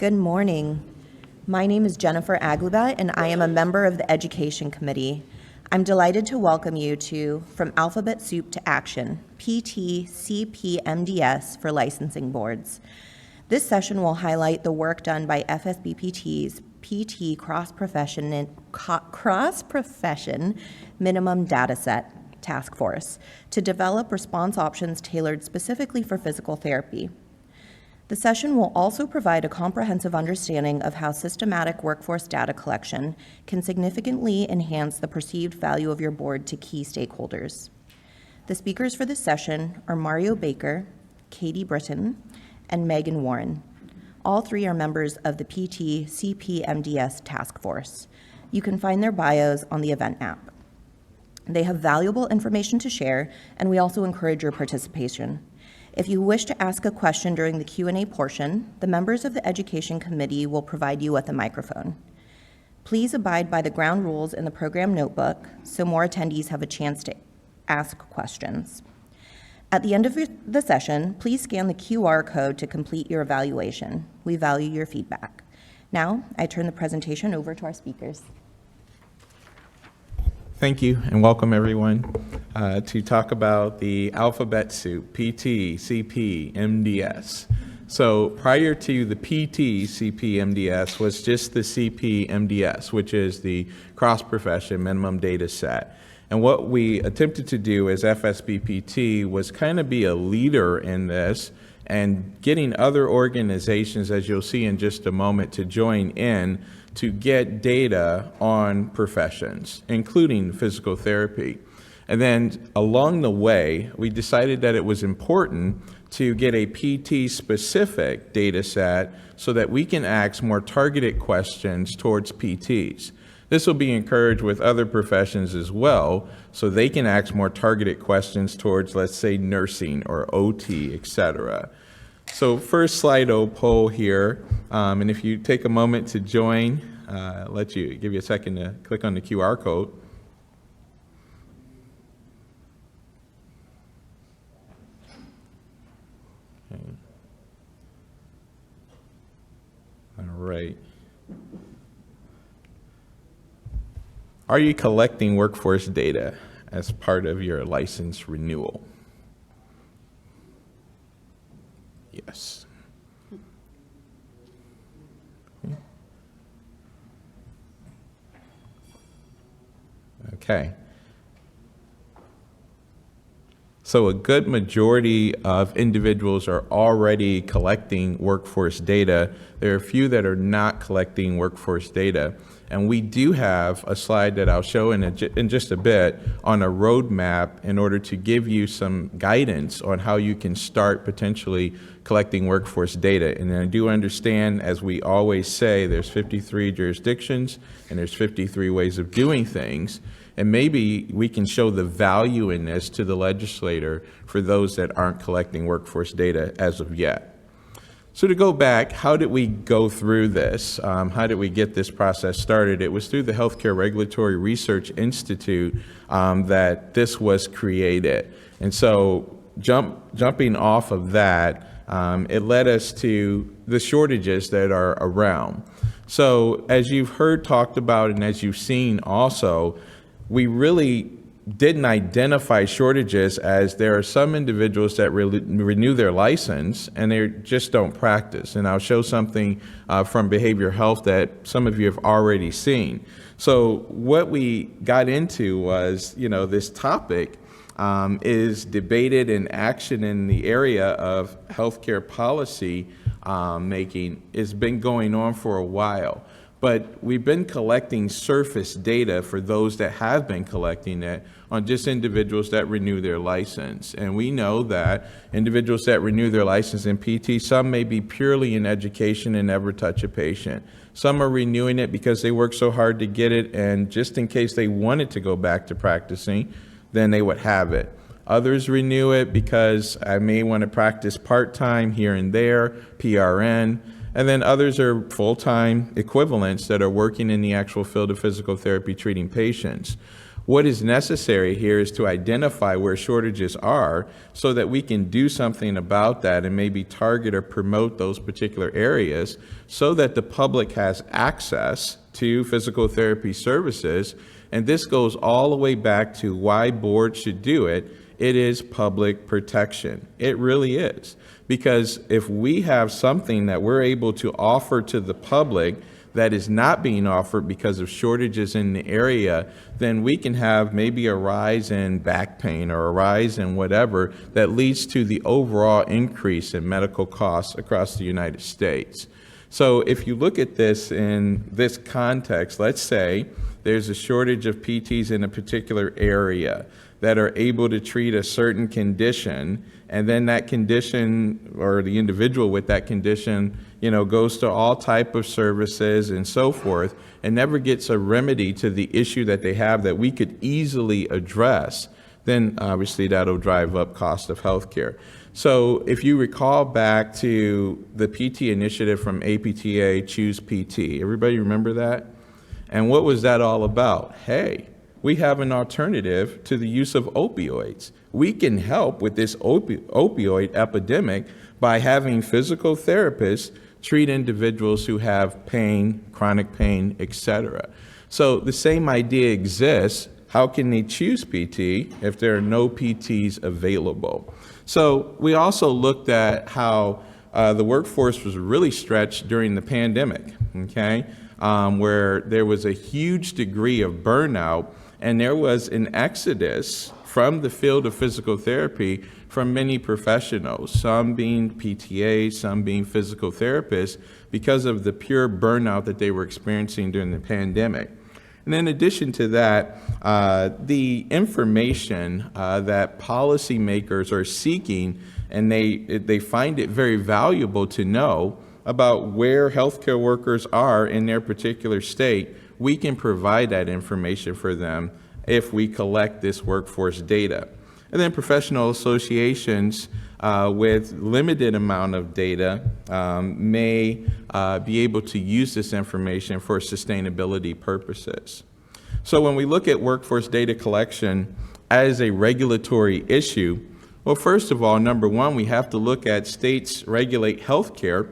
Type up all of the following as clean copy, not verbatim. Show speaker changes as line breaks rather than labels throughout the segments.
Good morning. My name is Jennifer Aglubat, and I am a member of the Education Committee. I'm delighted to welcome you to From Alphabet Soup to Action, PT CPMDS for licensing boards. This session will highlight the work done by FSBPT's PT cross-profession minimum dataset task force to develop response options tailored specifically for physical therapy. The session will also provide a comprehensive understanding of how systematic workforce data collection can significantly enhance the perceived value of your board to key stakeholders. The speakers for this session are Mario Baker, Katie Britton, and Megan Warren. All three are members of the PT CPMDS Task Force. You can find their bios on the event app. They have valuable information to share, and we also encourage your participation. If you wish to ask a question during the Q&A portion, the members of the Education Committee will provide you with a microphone. Please abide by the ground rules in the program notebook so more attendees have a chance to ask questions. At the end of the session, please scan the QR code to complete your evaluation. We value your feedback. Now, I turn the presentation over to our speakers.
Thank you, and welcome everyone to talk about the Alphabet Soup, PT, CP, MDS. So prior to the PT, CP, MDS was just the CP, MDS, which is the cross-profession minimum data set. And what we attempted to do as FSBPT was kind of be a leader in this and getting other organizations, as you'll see in just a moment, to join in to get data on professions, including physical therapy. And then along the way, we decided that it was important to get a PT-specific data set so that we can ask more targeted questions towards PTs. This will be encouraged with other professions as well, so they can ask more targeted questions towards, let's say, nursing or OT, etc. So first Slido poll here, and if you take a moment to join, give you a second to click on the QR code. Okay. All right. Are you collecting workforce data as part of your license renewal? Yes. Okay. So a good majority of individuals are already collecting workforce data. There are a few that are not collecting workforce data. And we do have a slide that I'll show in just a bit on a roadmap in order to give you some guidance on how you can start potentially collecting workforce data. And I do understand, as we always say, there's 53 jurisdictions and there's 53 ways of doing things. And maybe we can show the value in this to the legislator for those that aren't collecting workforce data as of yet. So to go back, how did we go through this? How did we get this process started? It was through the Healthcare Regulatory Research Institute that this was created. And so jumping off of that, it led us to the shortages that are around. So as you've heard talked about and as you've seen also, we really didn't identify shortages as there are some individuals that renew their license and they just don't practice. And I'll show something from behavioral health that some of you have already seen. So what we got into was, this topic is debated in action in the area of healthcare policy making. It's been going on for a while. But we've been collecting surface data for those that have been collecting it on just individuals that renew their license. And we know that individuals that renew their license in PT, some may be purely in education and never touch a patient. Some are renewing it because they work so hard to get it, and just in case they wanted to go back to practicing, then they would have it. Others renew it because I may want to practice part-time here and there, PRN. And then others are full-time equivalents that are working in the actual field of physical therapy treating patients. What is necessary here is to identify where shortages are so that we can do something about that and maybe target or promote those particular areas so that the public has access to physical therapy services. And this goes all the way back to why boards should do it. It is public protection. It really is. Because if we have something that we're able to offer to the public that is not being offered because of shortages in the area, then we can have maybe a rise in back pain or a rise in whatever that leads to the overall increase in medical costs across the United States. So if you look at this in this context, let's say there's a shortage of PTs in a particular area that are able to treat a certain condition, and then that condition or the individual with that condition, goes to all type of services and so forth, and never gets a remedy to the issue that they have that we could easily address, then obviously that'll drive up cost of healthcare. So if you recall back to the PT initiative from APTA, Choose PT, everybody remember that? And what was that all about? Hey, we have an alternative to the use of opioids. We can help with this opioid epidemic by having physical therapists treat individuals who have pain, chronic pain, etc. So the same idea exists. How can they choose PT if there are no PTs available? So we also looked at how the workforce was really stretched during the pandemic, okay, where there was a huge degree of burnout, and there was an exodus from the field of physical therapy from many professionals, some being PTAs, some being physical therapists, because of the pure burnout that they were experiencing during the pandemic. And in addition to that, the information that policymakers are seeking, and they find it very valuable to know about where healthcare workers are in their particular state, we can provide that information for them if we collect this workforce data. And then professional associations with limited amount of data may be able to use this information for sustainability purposes. So when we look at workforce data collection as a regulatory issue, well, first of all, number one, we have to look at states regulate healthcare,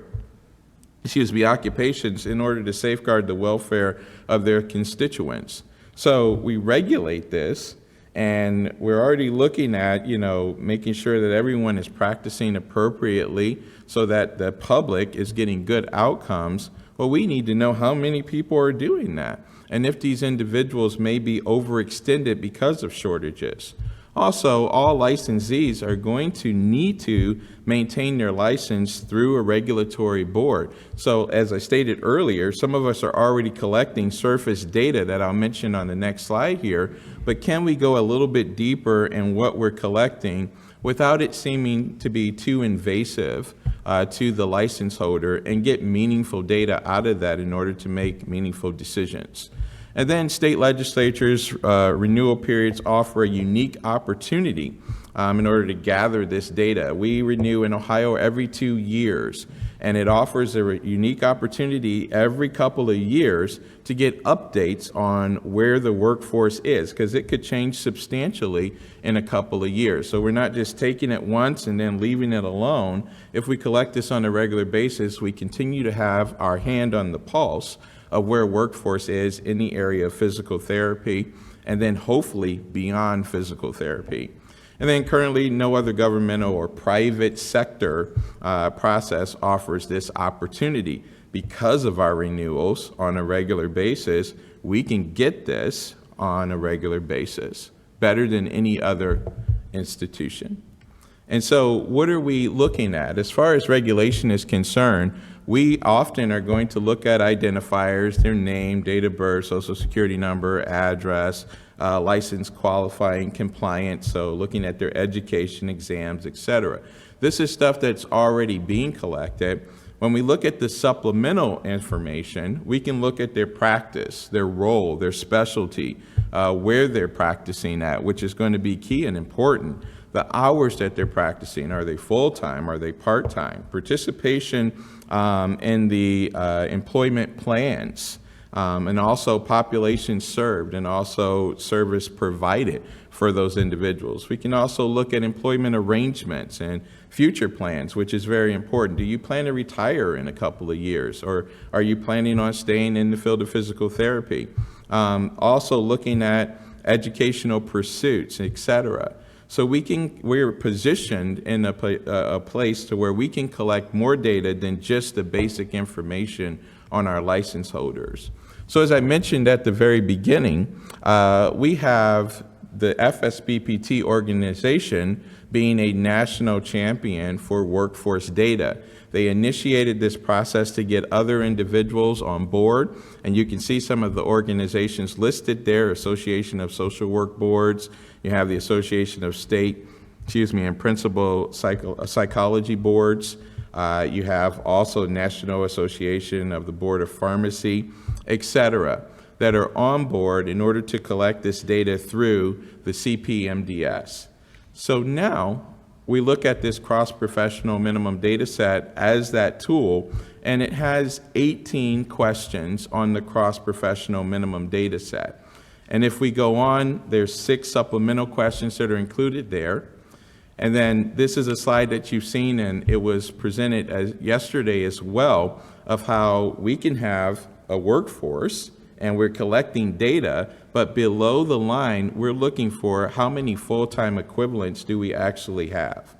occupations in order to safeguard the welfare of their constituents. So we regulate this, and we're already looking at, making sure that everyone is practicing appropriately so that the public is getting good outcomes. Well, we need to know how many people are doing that, and if these individuals may be overextended because of shortages. Also, all licensees are going to need to maintain their license through a regulatory board. So as I stated earlier, some of us are already collecting surface data that I'll mention on the next slide here, but can we go a little bit deeper in what we're collecting without it seeming to be too invasive to the license holder and get meaningful data out of that in order to make meaningful decisions? And then state legislatures' renewal periods offer a unique opportunity in order to gather this data. We renew in Ohio every 2 years, and it offers a unique opportunity every couple of years to get updates on where the workforce is, because it could change substantially in a couple of years. So we're not just taking it once and then leaving it alone. If we collect this on a regular basis, we continue to have our hand on the pulse of where workforce is in the area of physical therapy, and then hopefully beyond physical therapy. And then currently no other governmental or private sector process offers this opportunity. Because of our renewals on a regular basis, we can get this on a regular basis, better than any other institution. And so what are we looking at? As far as regulation is concerned, we often are going to look at identifiers, their name, date of birth, social security number, address, license qualifying compliance, so looking at their education, exams, etc. This is stuff that's already being collected. When we look at the supplemental information, we can look at their practice, their role, their specialty, where they're practicing at, which is going to be key and important. The hours that they're practicing, are they full-time, are they part-time? Participation in the employment plans and also population served and also service provided for those individuals. We can also look at employment arrangements and future plans, which is very important. Do you plan to retire in a couple of years, or are you planning on staying in the field of physical therapy? Also looking at educational pursuits, et cetera. So we're positioned in a place to where we can collect more data than just the basic information on our license holders. So as I mentioned at the very beginning, we have the FSBPT organization being a national champion for workforce data. They initiated this process to get other individuals on board, and you can see some of the organizations listed there: Association of Social Work Boards, you have the Association of State, and Principal Psychology Boards, you have also National Association of the Board of Pharmacy, etc., that are on board in order to collect this data through the CPMDS. So now we look at this cross-professional minimum data set as that tool, and it has 18 questions on the cross-professional minimum data set. And if we go on, there's 6 supplemental questions that are included there. And then this is a slide that you've seen, and it was presented yesterday as well, of how we can have a workforce and we're collecting data, but below the line, we're looking for how many full-time equivalents do we actually have.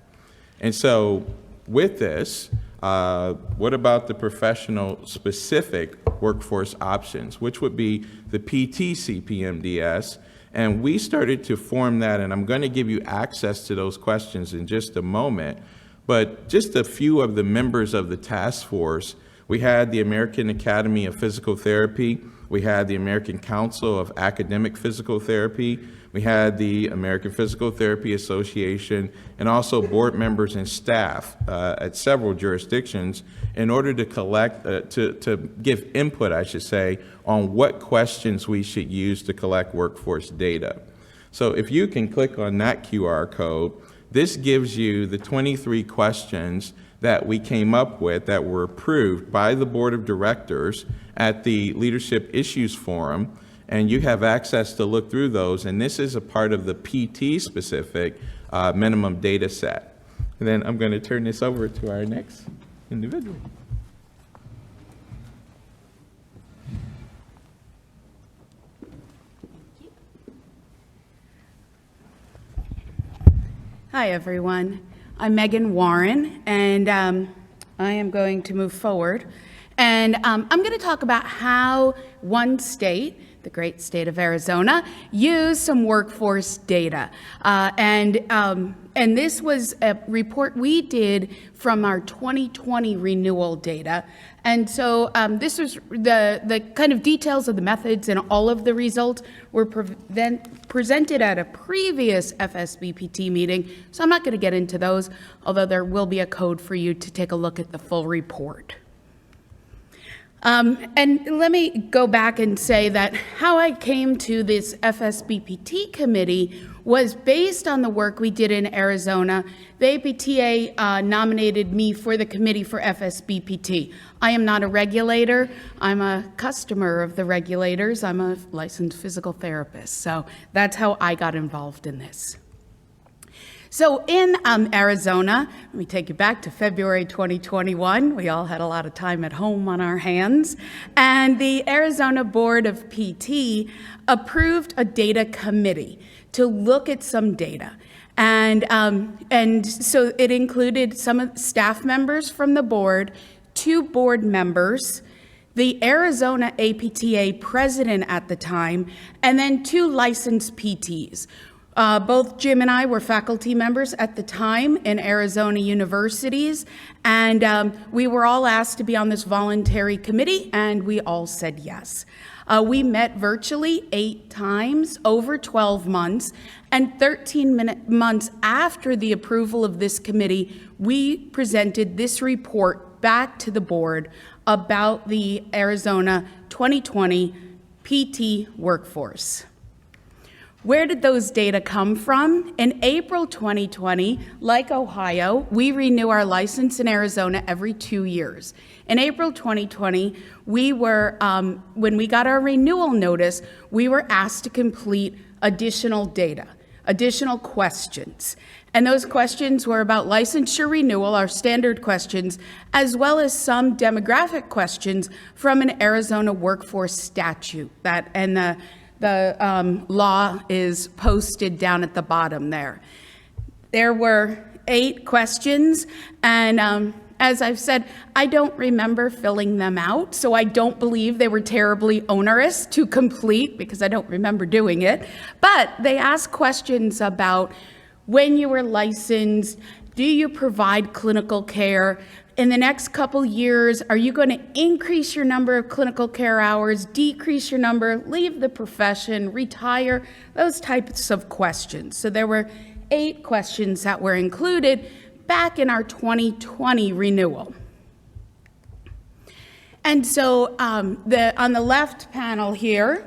And so with this, what about the professional specific workforce options, which would be the PT CPMDS? And we started to form that, and I'm going to give you access to those questions in just a moment. But just a few of the members of the task force: we had the American Academy of Physical Therapy, we had the American Council of Academic Physical Therapy, we had the American Physical Therapy Association, and also board members and staff at several jurisdictions in order to collect, to give input, I should say, on what questions we should use to collect workforce data. So if you can click on that QR code, this gives you the 23 questions that we came up with that were approved by the Board of Directors at the Leadership Issues Forum, and you have access to look through those, and this is a part of the PT-specific minimum data set. And then I'm going to turn this over to our next individual.
Hi, everyone. I'm Megan Warren, and I am going to move forward. And I'm going to talk about how one state, the great state of Arizona, used some workforce data. And this was a report we did from our 2020 renewal data. And so this was the kind of details of the methods, and all of the results were presented at a previous FSBPT meeting. So I'm not going to get into those, although there will be a code for you to take a look at the full report. And let me go back and say that how I came to this FSBPT committee was based on the work we did in Arizona. The APTA nominated me for the committee for FSBPT. I am not a regulator. I'm a customer of the regulators. I'm a licensed physical therapist. So that's how I got involved in this. So in Arizona, let me take you back to February 2021. We all had a lot of time at home on our hands. And the Arizona Board of PT approved a data committee to look at some data. And so it included some staff members from the board, 2 board members, the Arizona APTA president at the time, and then 2 licensed PTs. Both Jim and I were faculty members at the time in Arizona universities, and we were all asked to be on this voluntary committee, and we all said yes. We met virtually 8 times over 12 months, and 13 months after the approval of this committee, we presented this report back to the board about the Arizona 2020 PT workforce. Where did those data come from? In April 2020, like Ohio, we renew our license in Arizona every 2 years. In April 2020, we were, when we got our renewal notice, we were asked to complete additional data, additional questions. And those questions were about licensure renewal, our standard questions, as well as some demographic questions from an Arizona workforce statute. The law is posted down at the bottom there. There were 8 questions, and as I've said, I don't remember filling them out, so I don't believe they were terribly onerous to complete because I don't remember doing it. But they ask questions about when you were licensed, do you provide clinical care? In the next couple years, are you going to increase your number of clinical care hours, decrease your number, leave the profession, retire? Those types of questions. So there were 8 questions that were included back in our 2020 renewal. And so on the left panel here,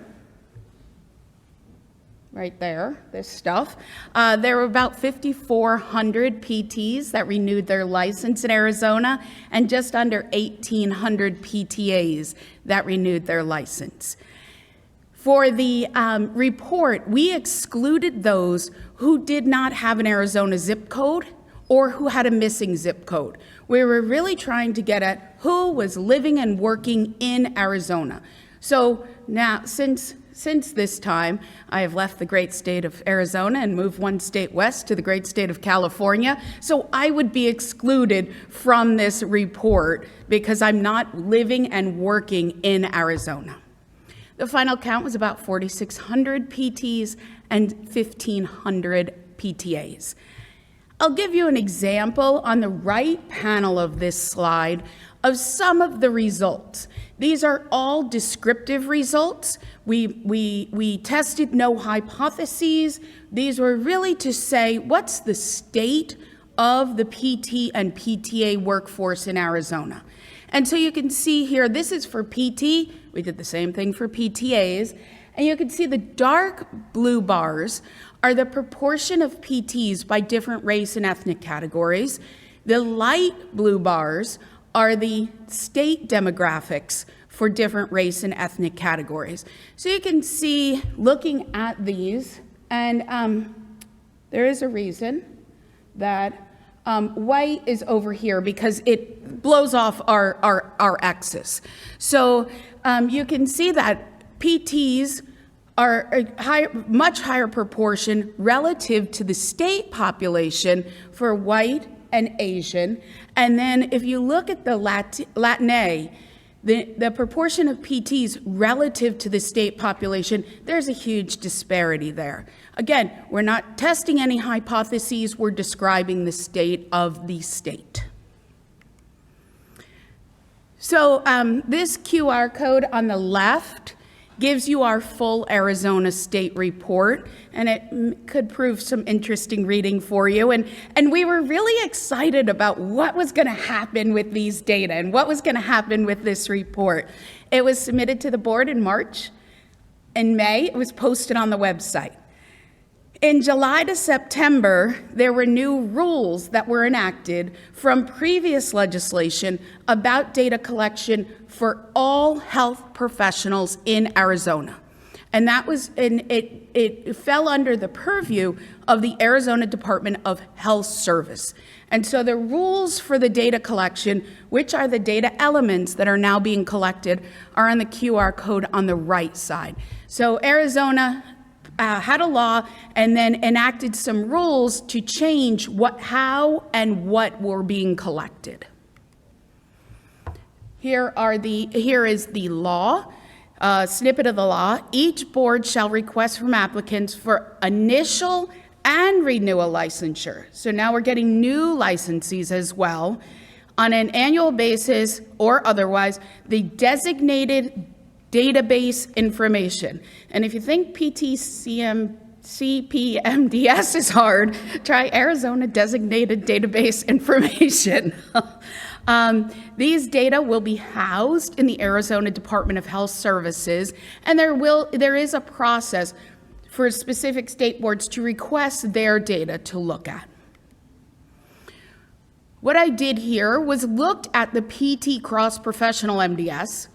right there, this stuff. There were about 5,400 PTs that renewed their license in Arizona and just under 1,800 PTAs that renewed their license. For the report, we excluded those who did not have an Arizona zip code or who had a missing zip code. We were really trying to get at who was living and working in Arizona. So now, since this time, I have left the great state of Arizona and moved one state west to the great state of California. So I would be excluded from this report because I'm not living and working in Arizona. The final count was about 4,600 PTs and 1,500 PTAs. I'll give you an example on the right panel of this slide of some of the results. These are all descriptive results. We tested no hypotheses. These were really to say what's the state of the PT and PTA workforce in Arizona. And so you can see here, this is for PT. We did the same thing for PTAs. And you can see the dark blue bars are the proportion of PTs by different race and ethnic categories. The light blue bars are the state demographics for different race and ethnic categories. So you can see, looking at these, and there is a reason that white is over here because it blows off our axis. So you can see that PTs are a much higher proportion relative to the state population for white and Asian. And then if you look at the Latina, the proportion of PTs relative to the state population, there's a huge disparity there. Again, we're not testing any hypotheses, we're describing the state of the state. So this QR code on the left gives you our full Arizona state report, and it could prove some interesting reading for you. And we were really excited about what was going to happen with these data and what was going to happen with this report. It was submitted to the board in March. In May, it was posted on the website. In July to September, there were new rules that were enacted from previous legislation about data collection for all health professionals in Arizona. And that was, it fell under the purview of the Arizona Department of Health Service. And so the rules for the data collection, which are the data elements that are now being collected, are on the QR code on the right side. So Arizona had a law and then enacted some rules to change how and what were being collected. Here is the law, snippet of the law. Each board shall request from applicants for initial and renewal licensure. So now we're getting new licensees as well on an annual basis or otherwise, the designated database information. And if you think CPMDS is hard, try Arizona Designated Database Information. These data will be housed in the Arizona Department of Health Services, and there is a process for specific state boards to request their data to look at. What I did here was looked at the PT cross-professional MDS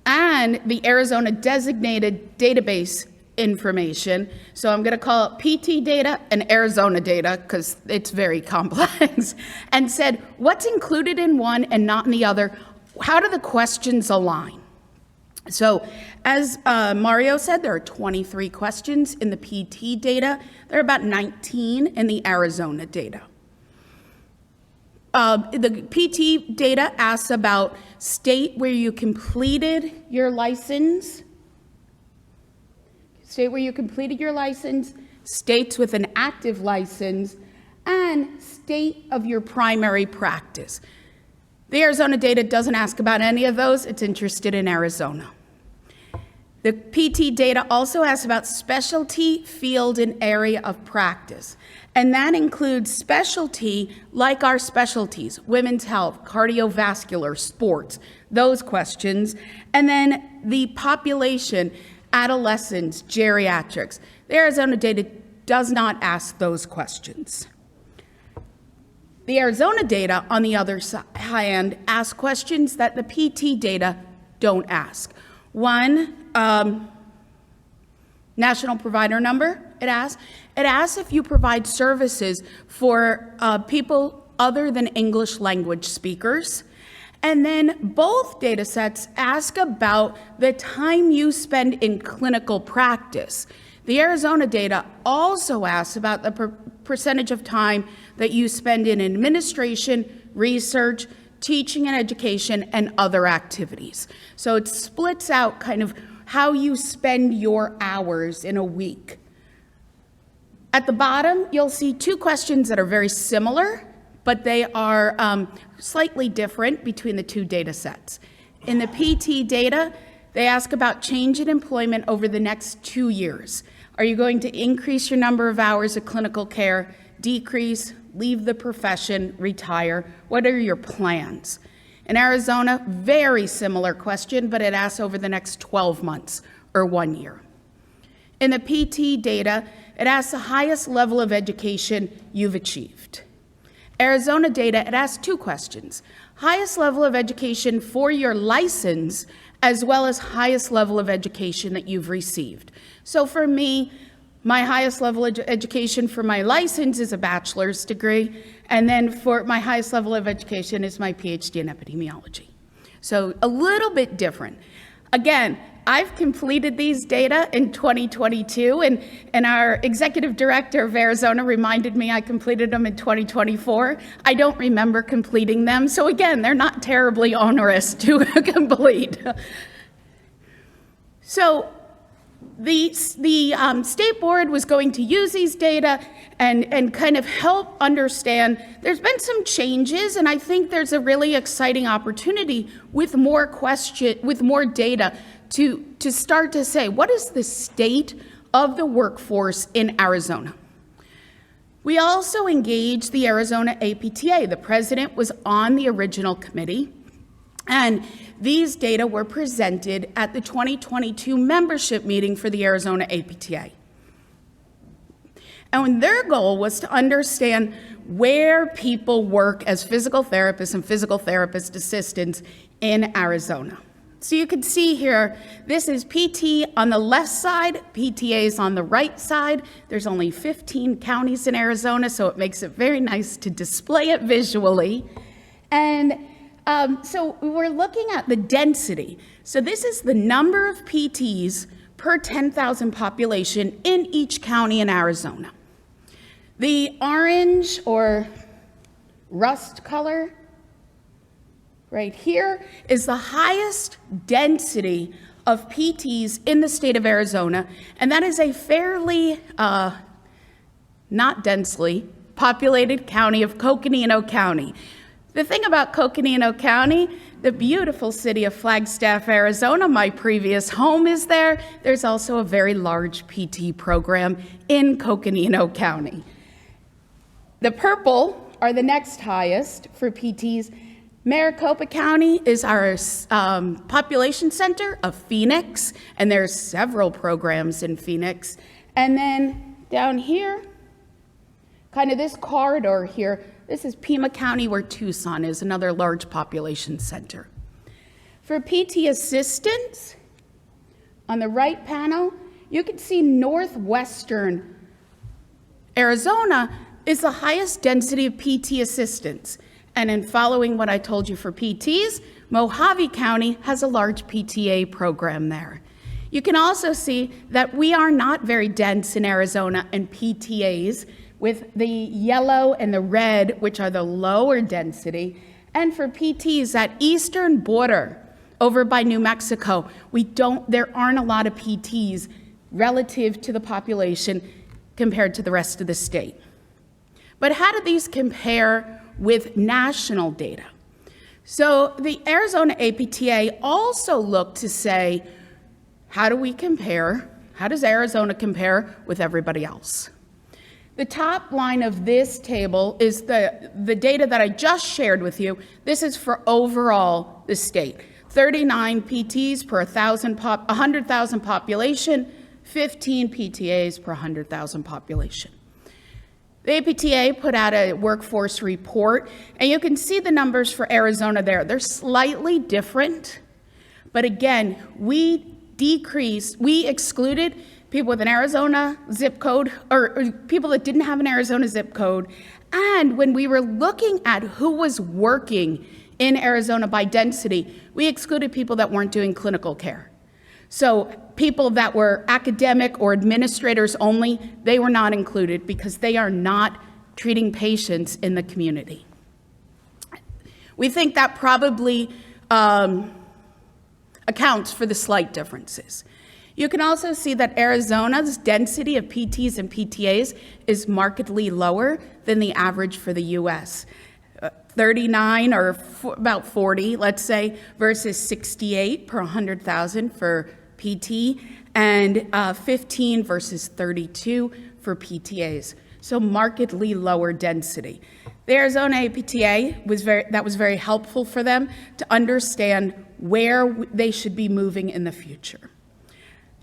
and the Arizona designated database information. So I'm going to call it PT data and Arizona data because it's very complex, and said what's included in one and not in the other. How do the questions align? So as Mario said, there are 23 questions in the PT data. There are about 19 in the Arizona data. The PT data asks about state where you completed your license, state where you completed your license, states with an active license, and state of your primary practice. The Arizona data doesn't ask about any of those. It's interested in Arizona. The PT data also asks about specialty, field, and area of practice. And that includes specialty like our specialties, women's health, cardiovascular, sports, those questions. And then the population, adolescents, geriatrics. The Arizona data does not ask those questions. The Arizona data, on the other hand, asks questions that the PT data don't ask. One, national provider number, it asks. It asks if you provide services for people other than English language speakers. And then both data sets ask about the time you spend in clinical practice. The Arizona data also asks about the percentage of time that you spend in administration, research, teaching and education, and other activities. So it splits out kind of how you spend your hours in a week. At the bottom, you'll see two questions that are very similar, but they are slightly different between the two data sets. In the PT data, they ask about change in employment over the next 2 years. Are you going to increase your number of hours of clinical care, decrease, leave the profession, retire? What are your plans? In Arizona, very similar question, but it asks over the next 12 months or 1 year. In the PT data, it asks the highest level of education you've achieved. Arizona data, it asks two questions: highest level of education for your license, as well as highest level of education that you've received. So for me, my highest level of education for my license is a bachelor's degree, and then for my highest level of education is my PhD in epidemiology. So a little bit different. Again, I've completed these data in 2022, and our executive director of Arizona reminded me I completed them in 2024. I don't remember completing them, so again, they're not terribly onerous to complete. So the state board was going to use these data and kind of help understand. There's been some changes, and I think there's a really exciting opportunity with more data to start to say, what is the state of the workforce in Arizona? We also engaged the Arizona APTA. The president was on the original committee, and these data were presented at the 2022 membership meeting for the Arizona APTA. And their goal was to understand where people work as physical therapists and physical therapist assistants in Arizona. So you can see here, this is PT on the left side, PTAs on the right side. There's only 15 counties in Arizona, so it makes it very nice to display it visually. And so we're looking at the density. So this is the number of PTs per 10,000 population in each county in Arizona. The orange or rust color right here is the highest density of PTs in the state of Arizona, and that is a fairly not densely populated county of Coconino County. The thing about Coconino County, the beautiful city of Flagstaff, Arizona, my previous home is there. There's also a very large PT program in Coconino County. The purple are the next highest for PTs. Maricopa County is our population center of Phoenix, and there's several programs in Phoenix. And then down here, kind of this corridor here, this is Pima County where Tucson is, another large population center. For PT assistants, on the right panel, you can see northwestern Arizona is the highest density of PT assistants. And in following what I told you for PTs, Mojave County has a large PTA program there. You can also see that we are not very dense in Arizona in PTAs, with the yellow and the red, which are the lower density. And for PTs, that eastern border over by New Mexico, there aren't a lot of PTs relative to the population compared to the rest of the state. But how do these compare with national data? So the Arizona APTA also looked to say, how do we compare? How does Arizona compare with everybody else? The top line of this table is the data that I just shared with you. This is for overall the state. 39 PTs per 100,000 population, 15 PTAs per 100,000 population. The APTA put out a workforce report, and you can see the numbers for Arizona there. They're slightly different, but again, we excluded people with an Arizona zip code, or people that didn't have an Arizona zip code. And when we were looking at who was working in Arizona by density, we excluded people that weren't doing clinical care. So people that were academic or administrators only, they were not included because they are not treating patients in the community. We think that probably accounts for the slight differences. You can also see that Arizona's density of PTs and PTAs is markedly lower than the average for the US. 39 or about 40, let's say, versus 68 per 100,000 for PT, and 15 versus 32 for PTAs. So markedly lower density. The Arizona APTA was very helpful for them to understand where they should be moving in the future.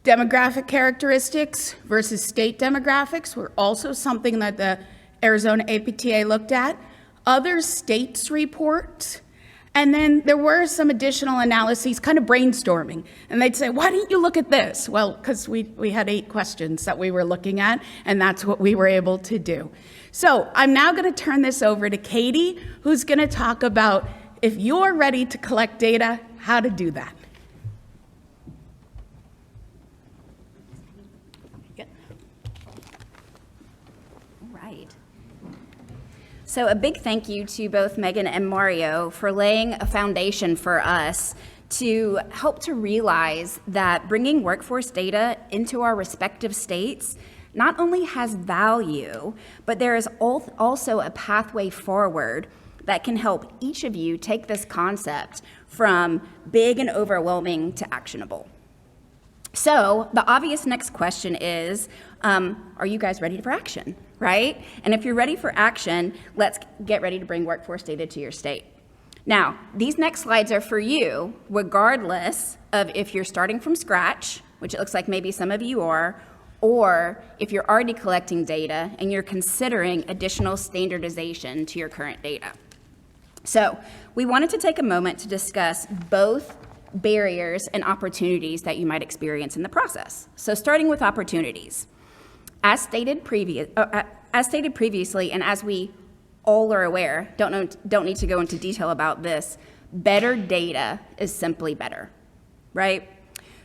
Demographic characteristics versus state demographics were also something that the Arizona APTA looked at. Other states' reports, and then there were some additional analyses, kind of brainstorming. And they'd say, why didn't you look at this? Well, because we had 8 questions that we were looking at, and that's what we were able to do. So I'm now going to turn this over to Katie, who's going to talk about, if you're ready to collect data, how to do that.
So a big thank you to both Megan and Mario for laying a foundation for us to help to realize that bringing workforce data into our respective states not only has value, but there is also a pathway forward that can help each of you take this concept from big and overwhelming to actionable. So the obvious next question is, are you guys ready for action, right? And if you're ready for action, let's get ready to bring workforce data to your state. Now, these next slides are for you, regardless of if you're starting from scratch, which it looks like maybe some of you are, or if you're already collecting data and you're considering additional standardization to your current data. So we wanted to take a moment to discuss both barriers and opportunities that you might experience in the process. So starting with opportunities. As stated previously, and as we all are aware, don't need to go into detail about this, better data is simply better, right?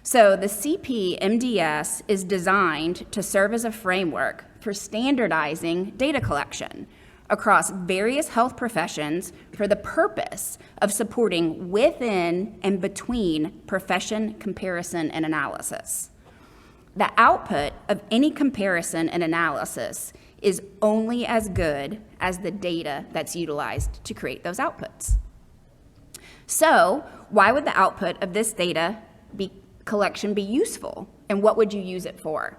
So the CPMDS is designed to serve as a framework for standardizing data collection across various health professions for the purpose of supporting within and between profession comparison and analysis. The output of any comparison and analysis is only as good as the data that's utilized to create those outputs. So why would the output of this data collection be useful, and what would you use it for?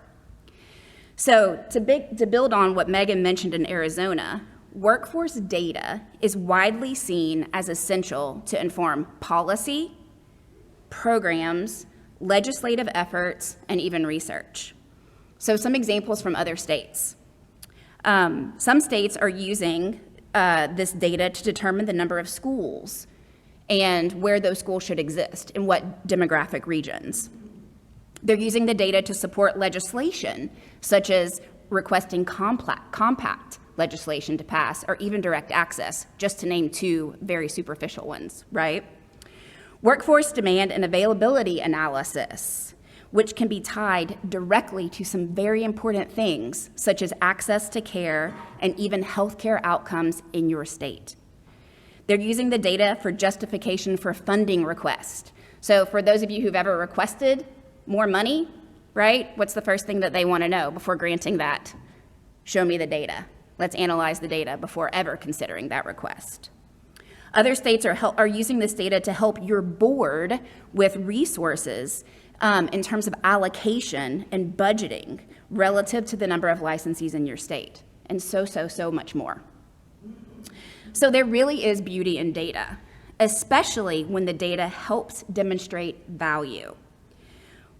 So to build on what Megan mentioned in Arizona, workforce data is widely seen as essential to inform policy, programs, legislative efforts, and even research. So some examples from other states. Some states are using this data to determine the number of schools and where those schools should exist, in what demographic regions. They're using the data to support legislation, such as requesting compact legislation to pass, or even direct access, just to name two very superficial ones, right? Workforce demand and availability analysis, which can be tied directly to some very important things, such as access to care and even healthcare outcomes in your state. They're using the data for justification for funding requests. So for those of you who've ever requested more money, right? What's the first thing that they want to know before granting that? Show me the data. Let's analyze the data before ever considering that request. Other states are using this data to help your board with resources in terms of allocation and budgeting relative to the number of licensees in your state, and so much more. So there really is beauty in data, especially when the data helps demonstrate value.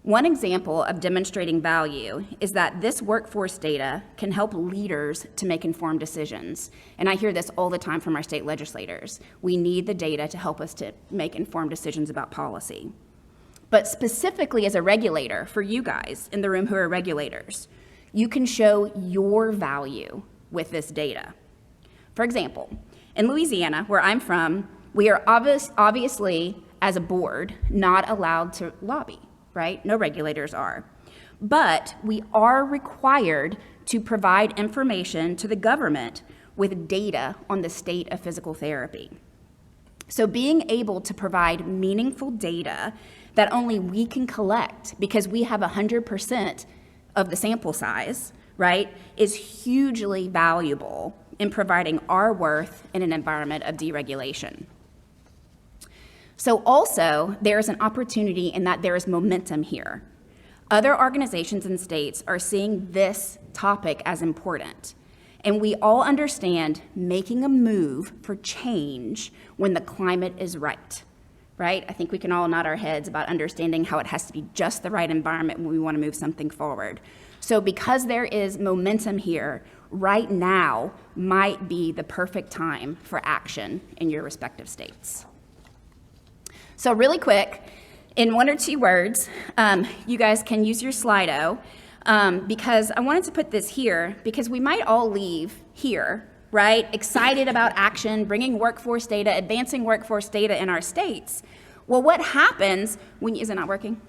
One example of demonstrating value is that this workforce data can help leaders to make informed decisions. And I hear this all the time from our state legislators. We need the data to help us to make informed decisions about policy. But specifically as a regulator, for you guys in the room who are regulators, you can show your value with this data. For example, in Louisiana, where I'm from, we are obviously, as a board, not allowed to lobby. Right? No regulators are. But we are required to provide information to the government with data on the state of physical therapy. So being able to provide meaningful data that only we can collect because we have 100% of the sample size, right, is hugely valuable in providing our worth in an environment of deregulation. So also, there is an opportunity in that there is momentum here. Other organizations and states are seeing this topic as important. And we all understand making a move for change when the climate is right, right? I think we can all nod our heads about understanding how it has to be just the right environment when we want to move something forward. So because there is momentum here, right now might be the perfect time for action in your respective states. So really quick, in 1 or 2 words, you guys can use your Slido because I wanted to put this here because we might all leave here, right? Excited about action, bringing workforce data, advancing workforce data in our states. Well, what happens when, is it not working?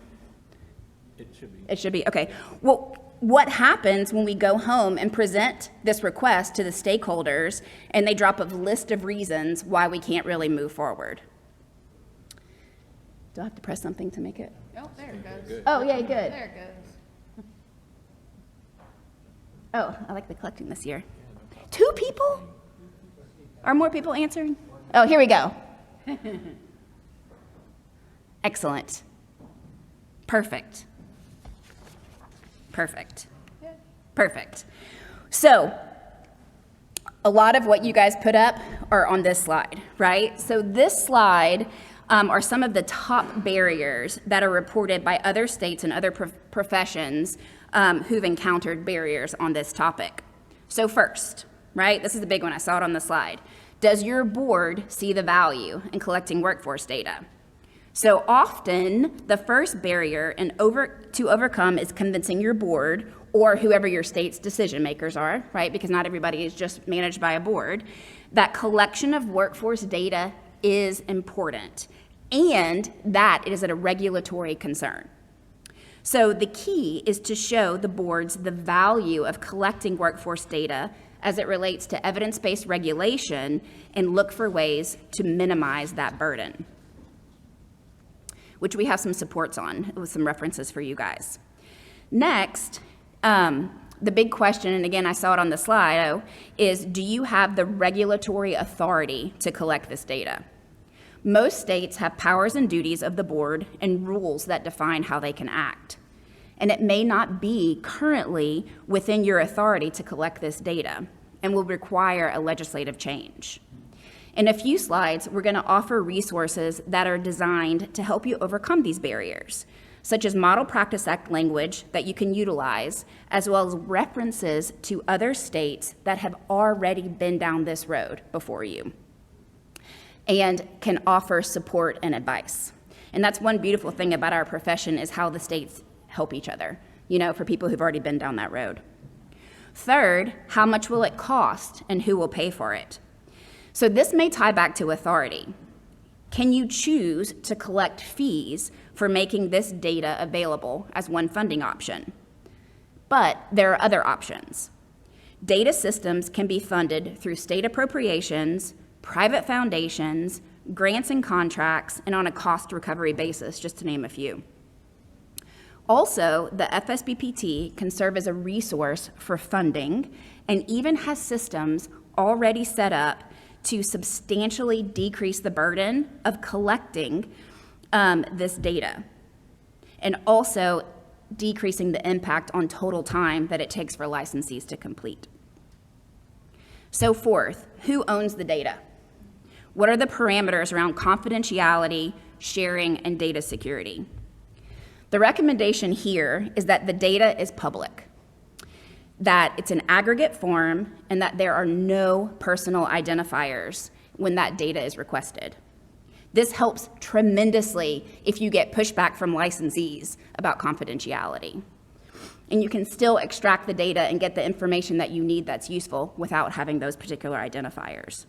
It should be. It should be, okay. Well, what happens when we go home and present this request to the stakeholders and they drop a list of reasons why we can't really move forward? Do I have to press something to make it?
Oh, there it goes.
Good.
Oh, yeah, good.
There it goes.
Oh, I like the collecting this year. 2 people? Are more people answering? Oh, here we go. Excellent. Perfect. Perfect. Perfect. So, a lot of what you guys put up are on this slide, right? So this slide are some of the top barriers that are reported by other states and other professions who've encountered barriers on this topic. So first, right, this is the big one, I saw it on the slide. Does your board see the value in collecting workforce data? So often, the first barrier to overcome is convincing your board or whoever your state's decision makers are, right, because not everybody is just managed by a board, that collection of workforce data is important and that it is a regulatory concern. So the key is to show the boards the value of collecting workforce data as it relates to evidence-based regulation and look for ways to minimize that burden, which we have some supports on with some references for you guys. Next, the big question, and again, I saw it on the slide, is do you have the regulatory authority to collect this data? Most states have powers and duties of the board and rules that define how they can act. And it may not be currently within your authority to collect this data and will require a legislative change. In a few slides, we're going to offer resources that are designed to help you overcome these barriers. such as Model Practice Act language that you can utilize, as well as references to other states that have already been down this road before you and can offer support and advice. And that's one beautiful thing about our profession, is how the states help each other, for people who've already been down that road. Third, how much will it cost and who will pay for it? So this may tie back to authority. Can you choose to collect fees for making this data available as one funding option? But there are other options. Data systems can be funded through state appropriations, private foundations, grants and contracts, and on a cost recovery basis, just to name a few. Also, the FSBPT can serve as a resource for funding and even has systems already set up to substantially decrease the burden of collecting this data, and also decreasing the impact on total time that it takes for licensees to complete. So fourth, who owns the data? What are the parameters around confidentiality, sharing, and data security? The recommendation here is that the data is public, that it's an aggregate form, and that there are no personal identifiers when that data is requested. This helps tremendously if you get pushback from licensees about confidentiality. And you can still extract the data and get the information that you need that's useful without having those particular identifiers.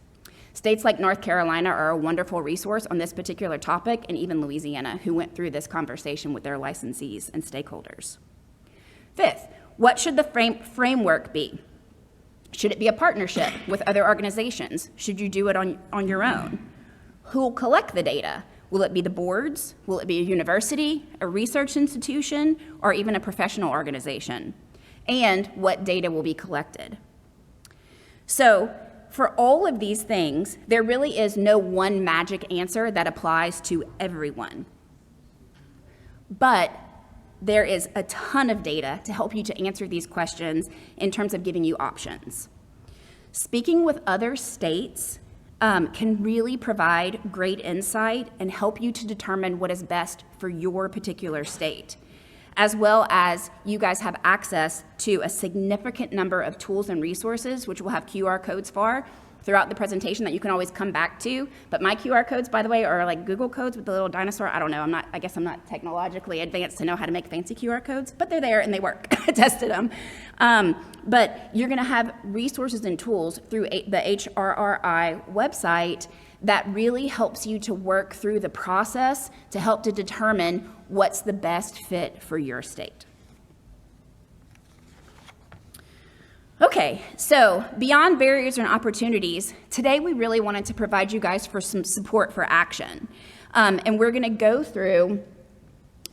States like North Carolina are a wonderful resource on this particular topic, and even Louisiana, who went through this conversation with their licensees and stakeholders. Fifth, what should the framework be? Should it be a partnership with other organizations? Should you do it on your own? Who will collect the data? Will it be the boards? Will it be a university, a research institution, or even a professional organization? And what data will be collected? So, for all of these things, there really is no one magic answer that applies to everyone. But there is a ton of data to help you to answer these questions in terms of giving you options. Speaking with other states can really provide great insight and help you to determine what is best for your particular state, as well as you guys have access to a significant number of tools and resources, which we'll have QR codes for throughout the presentation that you can always come back to. But my QR codes, by the way, are like Google codes with the little dinosaur. I don't know, I guess I'm not technologically advanced to know how to make fancy QR codes, but they're there and they work. I tested them. But you're gonna have resources and tools through the HRRI website that really helps you to work through the process to help to determine what's the best fit for your state. Okay, so beyond barriers and opportunities, today we really wanted to provide you guys for some support for action. And we're gonna go through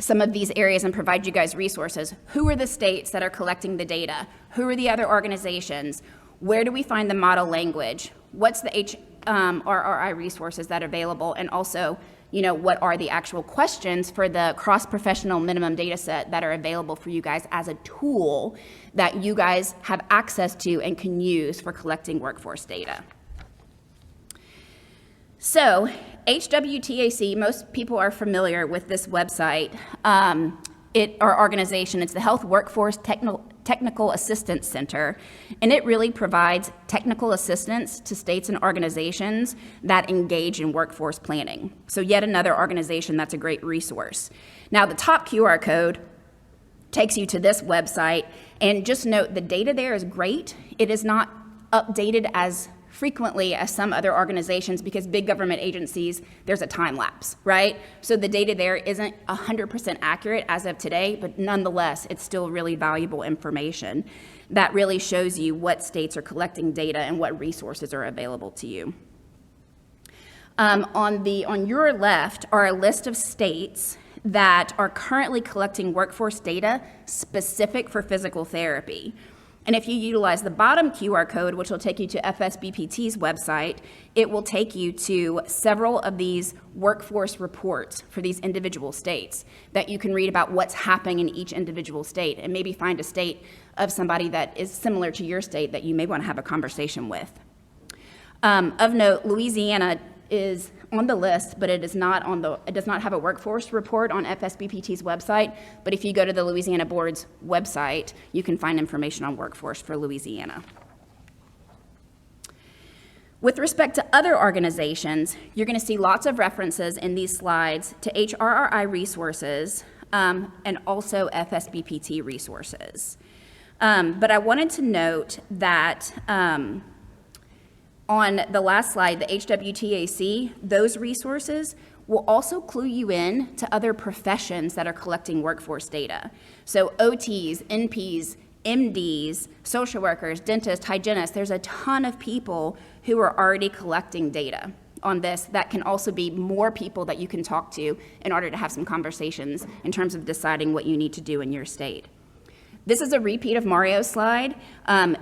some of these areas and provide you guys resources. Who are the states that are collecting the data? Who are the other organizations? Where do we find the model language? What's the HRRI resources that are available? And also, what are the actual questions for the cross-professional minimum data set that are available for you guys as a tool that you guys have access to and can use for collecting workforce data. So, HWTAC, most people are familiar with this website, our organization. It's the Health Workforce Technical Assistance Center, and it really provides technical assistance to states and organizations that engage in workforce planning. So yet another organization that's a great resource. Now the top QR code takes you to this website, and just note the data there is great. It is not updated as frequently as some other organizations because big government agencies, there's a time lapse, right? So the data there isn't 100% accurate as of today, but nonetheless, it's still really valuable information that really shows you what states are collecting data and what resources are available to you. On your left are a list of states that are currently collecting workforce data specific for physical therapy. And if you utilize the bottom QR code, which will take you to FSBPT's website, it will take you to several of these workforce reports for these individual states that you can read about what's happening in each individual state and maybe find a state of somebody that is similar to your state that you may want to have a conversation with. Of note, Louisiana is on the list, but it does not have a workforce report on FSBPT's website. But if you go to the Louisiana Board's website, you can find information on workforce for Louisiana. With respect to other organizations, you're going to see lots of references in these slides to HRRI resources and also FSBPT resources. But I wanted to note that on the last slide, the HWTAC, those resources will also clue you in to other professions that are collecting workforce data. So OTs, NPs, MDs, social workers, dentists, hygienists, there's a ton of people who are already collecting data on this. That can also be more people that you can talk to in order to have some conversations in terms of deciding what you need to do in your state. This is a repeat of Mario's slide.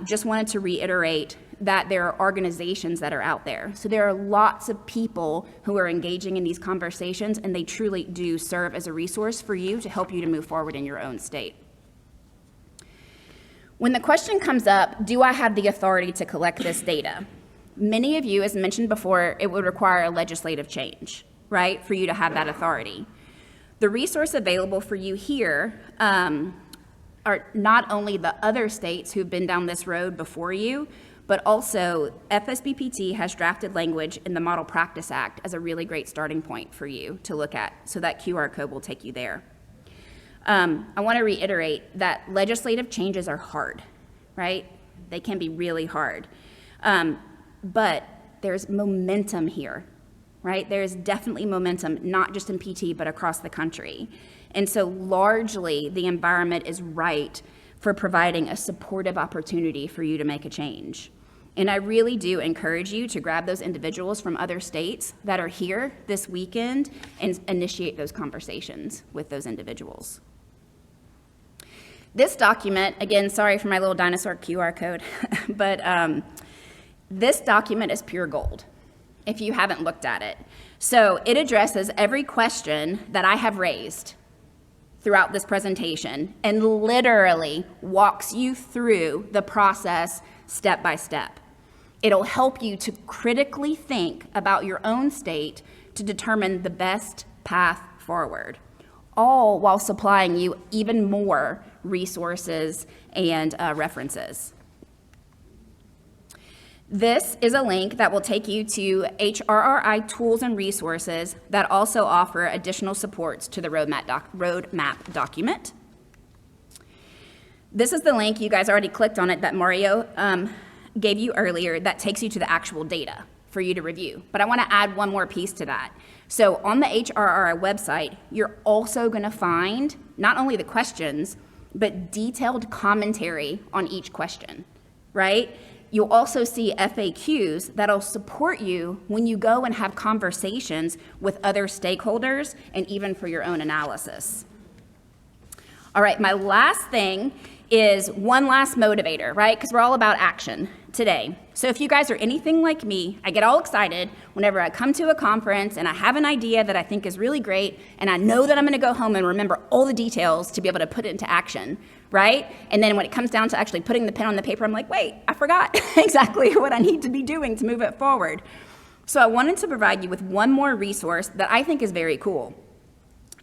Just wanted to reiterate that there are organizations that are out there. So there are lots of people who are engaging in these conversations, and they truly do serve as a resource for you to help you to move forward in your own state. When the question comes up, do I have the authority to collect this data? Many of you, as mentioned before, it would require a legislative change, right, for you to have that authority. The resource available for you here are not only the other states who've been down this road before you, but also FSBPT has drafted language in the Model Practice Act as a really great starting point for you to look at, so that QR code will take you there. I want to reiterate that legislative changes are hard, right? They can be really hard. But there's momentum here, right? There's definitely momentum, not just in PT, but across the country. And so largely, the environment is right for providing a supportive opportunity for you to make a change. And I really do encourage you to grab those individuals from other states that are here this weekend and initiate those conversations with those individuals. This document, again, sorry for my little dinosaur QR code, but this document is pure gold if you haven't looked at it. So it addresses every question that I have raised throughout this presentation and literally walks you through the process step by step. It'll help you to critically think about your own state to determine the best path forward, all while supplying you even more resources and references. This is a link that will take you to HRRI tools and resources that also offer additional supports to the roadmap document. This is the link, you guys already clicked on it, that Mario gave you earlier, that takes you to the actual data for you to review. But I want to add one more piece to that. So on the HRRI website, you're also going to find not only the questions, but detailed commentary on each question, right? You'll also see FAQs that'll support you when you go and have conversations with other stakeholders and even for your own analysis. All right, my last thing is one last motivator, right? Because we're all about action today. So if you guys are anything like me, I get all excited whenever I come to a conference and I have an idea that I think is really great, and I know that I'm going to go home and remember all the details to be able to put it into action, right? And then when it comes down to actually putting the pen on the paper, I'm like, wait, I forgot exactly what I need to be doing to move it forward. So I wanted to provide you with one more resource that I think is very cool.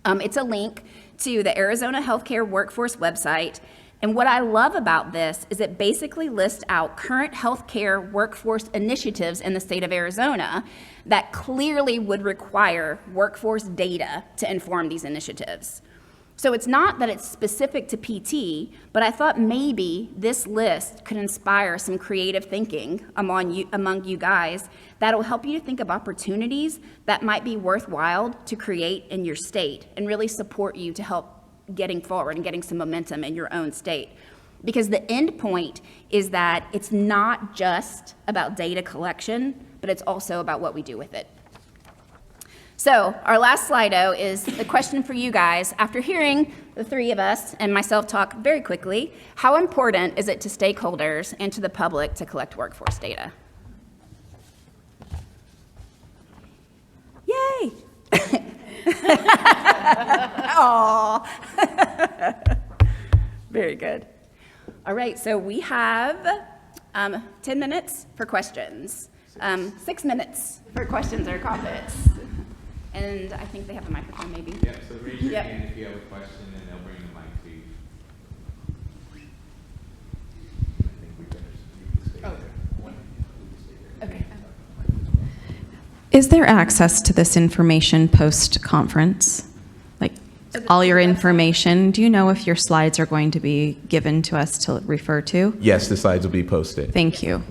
It's a link to the Arizona Healthcare Workforce website. And what I love about this is it basically lists out current healthcare workforce initiatives in the state of Arizona that clearly would require workforce data to inform these initiatives. So it's not that it's specific to PT, but I thought maybe this list could inspire some creative thinking among you guys that'll help you to think of opportunities that might be worthwhile to create in your state and really support you to help getting forward and getting some momentum in your own state. Because the end point is that it's not just about data collection, but it's also about what we do with it. So our last Slido is the question for you guys. After hearing the three of us and myself talk very quickly, how important is it to stakeholders and to the public to collect workforce data? Yay! Aww. Very good. All right, so we have 10 minutes for questions, 6 minutes for questions or comments. And I think they have a microphone, maybe.
Yeah, so raise your
Yep.
hand if you have a question, and they'll bring the mic to you. I think we better, you can stay there. You can stay there.
Okay.
Is there access to this information post-conference? Like, all your information? Do you know if your slides are going to be given to us to refer to?
Yes, the slides will be posted.
Thank you.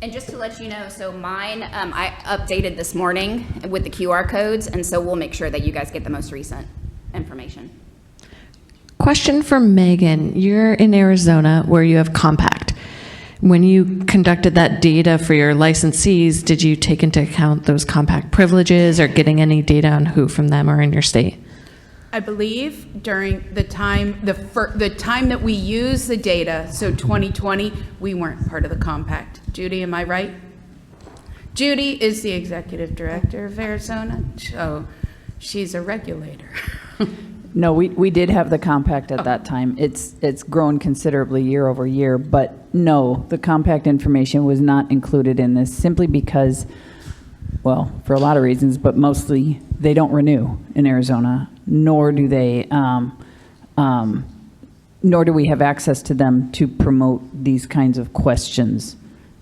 And just to let you know, so mine, I updated this morning with the QR codes, and so we'll make sure that you guys get the most recent information.
Question for Megan. You're in Arizona where you have compact. When you conducted that data for your licensees, did you take into account those compact privileges or getting any data on who from them or in your state?
I believe during the time, the time that we used the data, so 2020, we weren't part of the compact. Judy, am I right? Judy is the executive director of Arizona, so she's a regulator.
No, we did have the compact at that time. It's grown considerably year over year, but no, the compact information was not included in this simply because, well, for a lot of reasons, but mostly they don't renew in Arizona, nor do they, nor do we have access to them to promote these kinds of questions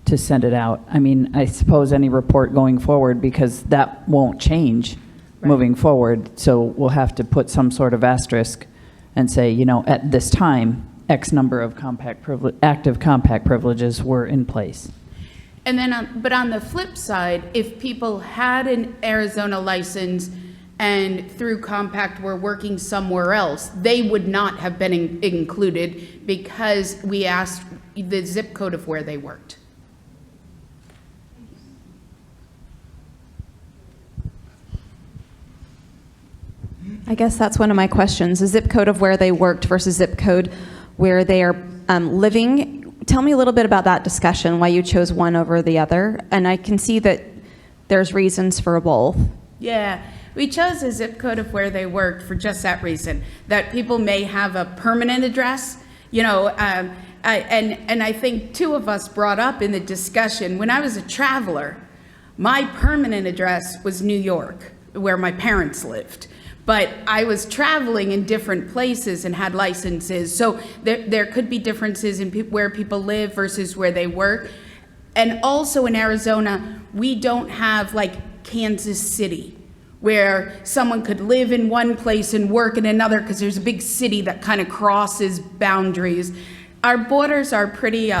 to send it out. I mean, I suppose any report going forward, because that won't change moving forward, so we'll have to put some sort of asterisk and say, you know, at this time, X number of active compact privileges were in place.
And then, but on the flip side, if people had an Arizona license and through compact were working somewhere else, they would not have been included because we asked the zip code of where they worked.
I guess that's one of my questions, the zip code of where they worked versus zip code where they are living. Tell me a little bit about that discussion, why you chose one over the other. And I can see that there's reasons for both.
Yeah, we chose a zip code of where they worked for just that reason, that people may have a permanent address, you know, and I think two of us brought up in the discussion, when I was a traveler, my permanent address was New York, where my parents lived. But I was traveling in different places and had licenses. So there could be differences in where people live versus where they work. And also in Arizona, we don't have like Kansas City, where someone could live in one place and work in another because there's a big city that kind of crosses boundaries. Our borders are pretty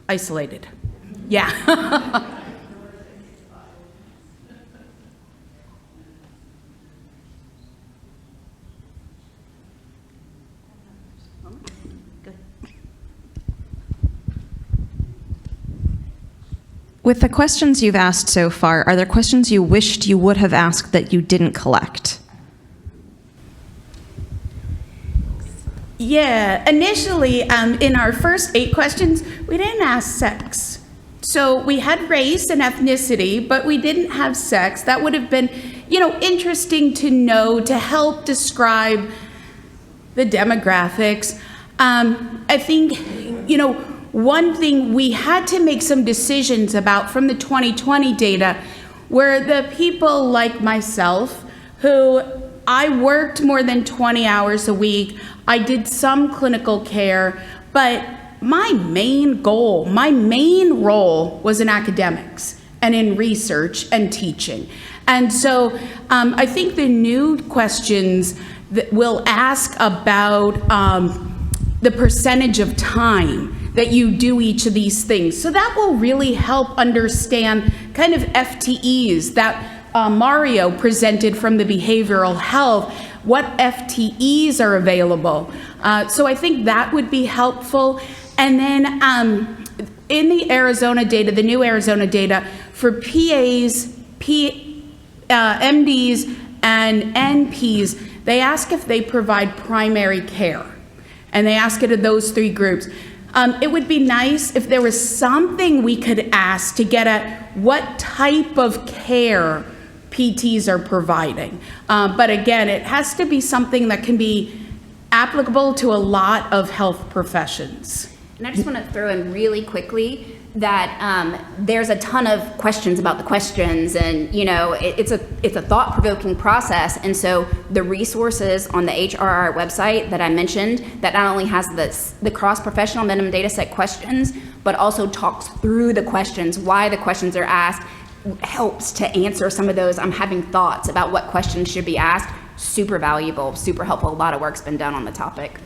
isolated. Yeah.
With the questions you've asked so far, are there questions you wished you would have asked that you didn't collect?
Yeah, initially, in our first 8 questions, we didn't ask sex. So we had race and ethnicity, but we didn't have sex. That would have been, you know, interesting to know, to help describe the demographics. I think, you know, one thing we had to make some decisions about from the 2020 data were the people like myself who I worked more than 20 hours a week. I did some clinical care, but my main goal, my main role was in academics and in research and teaching. And so I think the new questions that will ask about the percentage of time that you do each of these things. So that will really help understand kind of FTEs that Mario presented from the behavioral health, what FTEs are available. So I think that would be helpful. And then in the Arizona data, the new Arizona data, for PAs, MDs, and NPs, they ask if they provide primary care. And they ask it of those 3 groups. It would be nice if there was something we could ask to get at what type of care PTs are providing. But again, it has to be something that can be applicable to a lot of health professions.
And I just want to throw in really quickly, that there's a ton of questions about the questions, and it's a thought-provoking process. And so the resources on the HRR website that I mentioned, that not only has the cross-professional minimum data set questions, but also talks through the questions, why the questions are asked, helps to answer some of those I'm having thoughts about what questions should be asked. Super valuable, super helpful. A lot of work's been done on the topic.